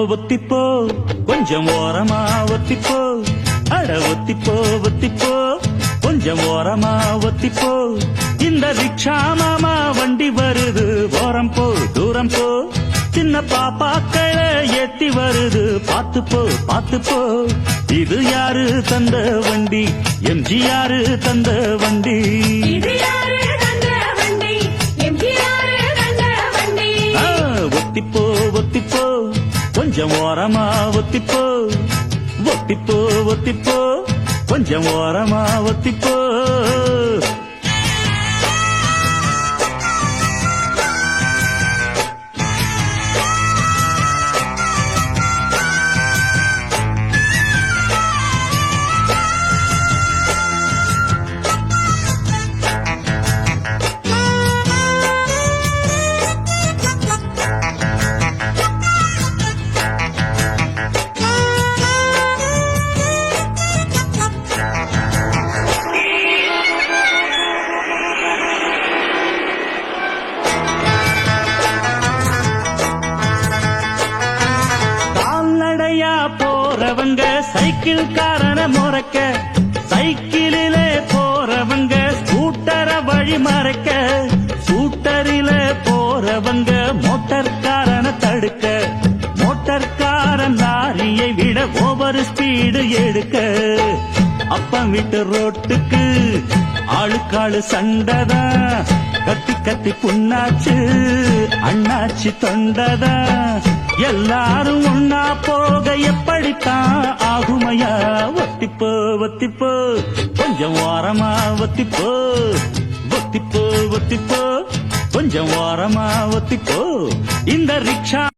ஒத்திப்போ கொஞ்சம் ஓரமா ஒத்திப்போ அட ஒத்திப்போ ஒத்திப்போ கொஞ்சம் ஓரமா ஒத்திப்போ இந்த ரிக்ஷா மாமா வண்டி வருது ஓரம் போ தூரம் போ சின்ன பாப்பாக்களை ஏத்தி வருது பாத்து போ இது யாரு தந்த வண்டி எம்ஜிஆர் தந்த வண்டி ஒத்திப்போ ஒத்திப்போ கொஞ்சம் ஓரமா ஒத்திப்போ ஒத்திப்போ ஒத்திப்போ கொஞ்சம் ஓரமா ஒத்திப்போ போறவங்க சைக்கிள் காரன முறைக்க சைக்கிளிலே போறவங்க ஸ்கூட்டரை வழி மறைக்க ஸ்கூட்டரில போறவங்க மோட்டார் காரன தடுக்க மோட்டார் காரன் லாரியை விட ஓவர் ஸ்பீடு எடுக்க அப்பம் விட்டு ரோட்டுக்கு ஆளுக்காளு சண்டதா கத்தி கத்தி புண்ணாச்சு அண்ணாச்சி தொண்டதா எல்லாரும் ஒன்னா போக எப்படித்தான் ஆகுமையா ஒத்திப்போ ஒத்திப்போ கொஞ்சம் ஓரமா ஒத்திப்போ ஒத்திப்போ ஒத்திப்போ கொஞ்சம் ஓரமா ஒத்திப்போ இந்த ரிக்ஷா